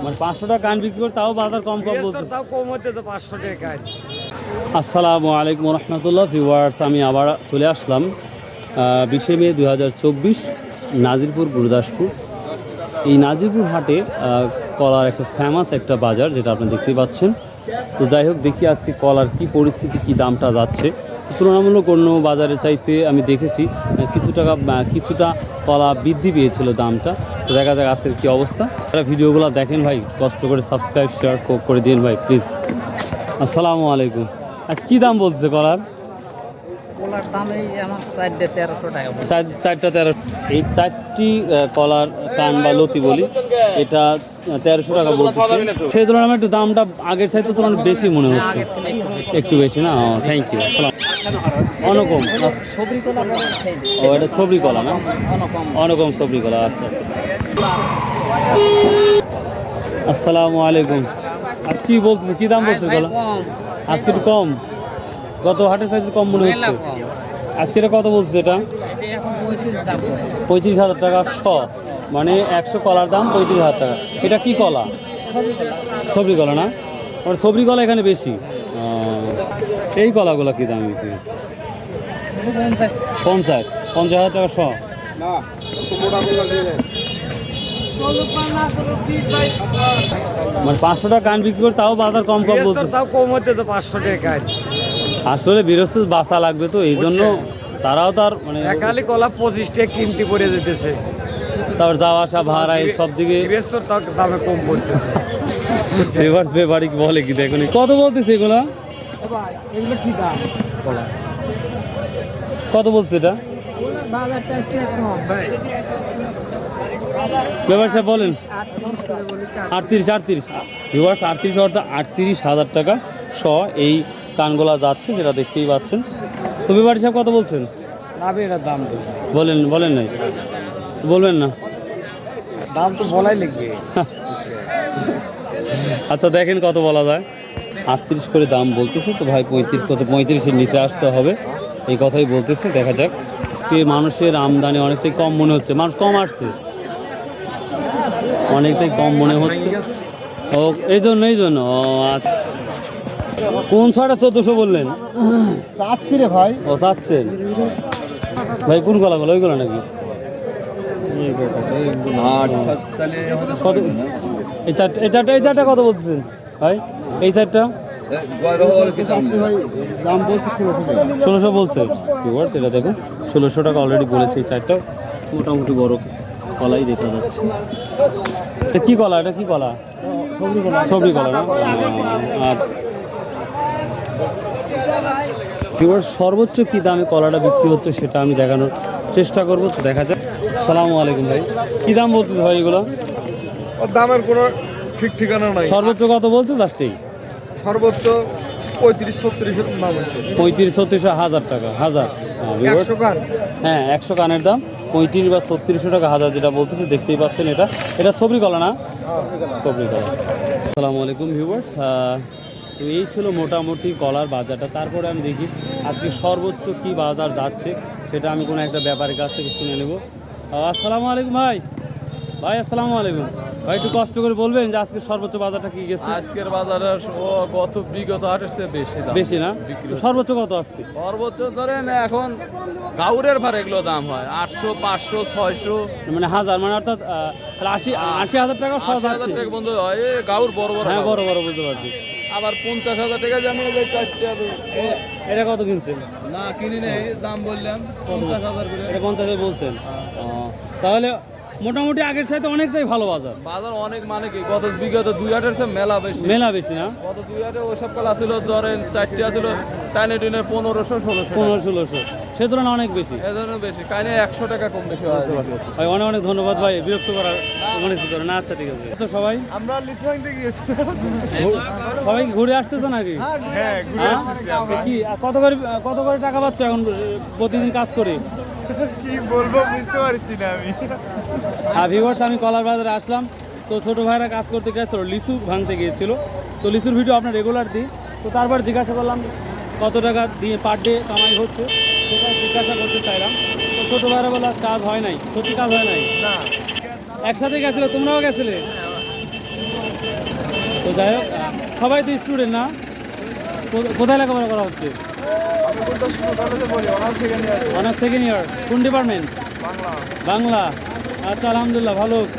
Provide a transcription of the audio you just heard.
মানে 500 টাকা কান বিক্রি করে তাও বাজার কম বলছে। তাও কম হতে তো 500 টাকা। আসসালামু আলাইকুম রহমতুল্লাহ ভিউয়ার্স, আমি আবার চলে আসলাম 20 মে 2024 নাজিরপুর গুরুদাসপুর। এই নাজিরপুর হাটে কলার একটা ফেমাস একটা বাজার, যেটা আপনি দেখতেই পাচ্ছেন। তো যাই হোক, দেখি আজকে কলার কি পরিস্থিতি, কি দামটা যাচ্ছে। তুলনামূলক অন্য বাজারের চাইতে আমি দেখেছি কিছুটা কলা বৃদ্ধি পেয়েছিল দামটা। তো দেখা যাক আজকের কী অবস্থা। যারা ভিডিওগুলো দেখেন ভাই, কষ্ট করে সাবস্ক্রাইব শেয়ার করে দিন ভাই প্লিজ। আসসালামু আলাইকুম। আজ কী দাম বলছে কলার? কলার দাম এই আমার 1300 টাকা। 4টা 13। এই 4টি কলার কান বা লতি বলি, এটা 1300 টাকা বলতেছে। সেই তুলনায় একটু দামটা আগের চাইতে তুলনায় বেশি মনে হচ্ছে, একটু বেশি না? Thank you. আসসালাম। অনকম সবরি কলা। ও, এটা সবরি কলা না? অনকম সবরি কলা। আচ্ছা আচ্ছা। আসসালামু আলাইকুম। আজ কি বলতেছে, কি দাম বলছে কলা? আজকে একটু কম, গত হাটের সাইজ কম মনে হচ্ছে। আজকে এটা কত বলছে? এটা 35,000 টাকা শ, মানে 100 কলার দাম 35,000 টাকা। এটা কি কলা? সবরি কলা না? মানে সবরি কলা এখানে বেশি। এই কলাগুলো কি দাম বিক্রি হচ্ছে? 50,000 টাকা শ। মানে 500 টাকা কান বিক্রি করে তাও বাজার কম বলছে। তাও কম হতে তো 500 টাকা। আসলে বৃহস্পতি বাঁচা লাগবে, তো এই জন্য তারাও তার মানে একালি কলা 25 টাকা কিনতে পড়ে যেতেছে। তারপর যাওয়া আসা ভাড়া এই সব দিকে তাও দামে কম পড়তেছে। এবার ব্যাপারী বলে কি দেখুন কত বলতেছে এগুলা? এগুলো কি দাম কলা? কত বলছে এটা? বাজারটা আজকে কম ভাই। ব্যবসা বলেন 38 ভিউয়ার্স, 38 অর্থাৎ 38,000 টাকা শ এই কানগোলা যাচ্ছে, যেটা দেখতেই পাচ্ছেন। তো ব্যাপারী সাহেব কত বলছেন? দাম বলেন নাই, বলবেন না? দাম তো বলাই লাগবে। আচ্ছা দেখেন কত বলা যায়। 38 করে দাম বলতেছে, তো ভাই 35-এর নিচে আসতে হবে, এই কথাই বলতেছে। দেখা যাক, কি মানুষের আমদানি অনেকটাই কম মনে হচ্ছে, মানুষ কম আসছে, অনেকটাই কম মনে হচ্ছে। ও এই জন্য আচ্ছা। কোন ছয়টা 1400 বললেন? চাচ্ছি রে ভাই। ও চাচ্ছেন ভাই, কোন কলাগুলো? ওইগুলো নাকি? কত এই চারটা কত বলতেছেন ভাই? এই চারটা দাম 1600 বলছে। সেটা দেখুন 1600 টাকা অলরেডি বলেছে। এই চারটা মোটামুটি বড় কলাই দেখা যাচ্ছে। এটা কি কলা? এটা কি কলা? সবরি কলা না? আর সর্বোচ্চ কি দামে কলাটা বিক্রি হচ্ছে সেটা আমি দেখানোর চেষ্টা করব। তো দেখা যাক। আসসালামু আলাইকুম ভাই, কি দাম বলতেছে ভাই এগুলো? দামের কোনো ঠিক ঠিকানা নাই। সর্বোচ্চ কত বলছে? জাস্টেই সর্বোচ্চ 35-36 দাম আছে। 35-36 টাকা হাজার। 100 কান। হ্যাঁ, 100 কানের দাম 35 বা 3600 টাকা হাজার, যেটা বলতেছে দেখতেই পাচ্ছেন। এটা সবরি কলা না? সবরি কলা। আসসালামু আলাইকুম ভিউয়ার্স। তো এই ছিল মোটামুটি কলার বাজারটা। তারপরে আমি দেখি আজকে সর্বোচ্চ কি বাজার যাচ্ছে, সেটা আমি কোনো একটা ব্যাপারীর কাছ থেকে শুনে নেব। আসসালামু আলাইকুম ভাই। আসসালামু আলাইকুম ভাই, একটু কষ্ট করে বলবেন যে আজকে সর্বোচ্চ বাজারটা কি গেছে? আজকের বাজারে বিগত হাটের চেয়ে বেশি না? সর্বোচ্চ কত আজকে? সর্বোচ্চ ধরেন এখন গাউরের ভার এগুলো দাম হয় 800, 500, 600, মানে হাজার, মানে অর্থাৎ 80,000 টাকা সহ 80,000 টাকা বন্ধু হয়। গাউর বড় বড়। হ্যাঁ, বড় বুঝতে পারছি। আবার 50,000 টাকা জানি এটা কত কিনছেন? না কিনি নেই, দাম বললাম 50,000 করে। এটা 50 বলছেন। তাহলে মোটামুটি আগের চাইতে অনেকটাই ভালো বাজার। বাজার অনেক, মানে কি গত বিগত 2 হাটের চেয়ে মেলা বেশি না? গত 2 হাটে ওসব কলা ছিল ধরেন 4টি ছিল টাইনে টিনে 1500-1600। সে তুলনায় অনেক বেশি। এই ধরনের বেশি কাইনে 100 টাকা কম বেশি হয় ভাই। অনেক ধন্যবাদ ভাই, বিরক্ত করার মনে কিছু না। আচ্ছা ঠিক আছে। তো সবাই আমরা লিচু আনতে গিয়েছিলাম। সবাই ঘুরে আসতেছো নাকি? হ্যাঁ, কি কত করে টাকা পাচ্ছ এখন প্রতিদিন কাজ করে? কি বলবো বুঝতে পারছি না আমি। ভিউয়ার্স, আমি কলার বাজারে আসলাম। তো ছোটো ভাইরা কাজ করতে গেছিল, লিচু ভাঙতে গিয়েছিল। তো লিচুর ভিডিও আপনার রেগুলার দিই। তো তারপর জিজ্ঞাসা করলাম কত টাকা দিয়ে পার ডে কামাই হচ্ছে, সেটা জিজ্ঞাসা করতে চাইলাম। তো ছোটো ভাইরা বললো কাজ হয় নাই, সত্যি কাজ হয় নাই। না, একসাথে গেছিলে? তোমরাও গেছিলে? তো যাই হোক সবাই তো স্টুডেন্ট না? কোথায় লেখাপড়া করা হচ্ছে? আমি গুরুদাসপুর কলেজে পড়ি, honours second year. Honours second year. কোন ডিপার্টমেন্ট? বাংলা। বাংলা। আচ্ছা, আলহামদুলিল্লাহ, ভালো হোক।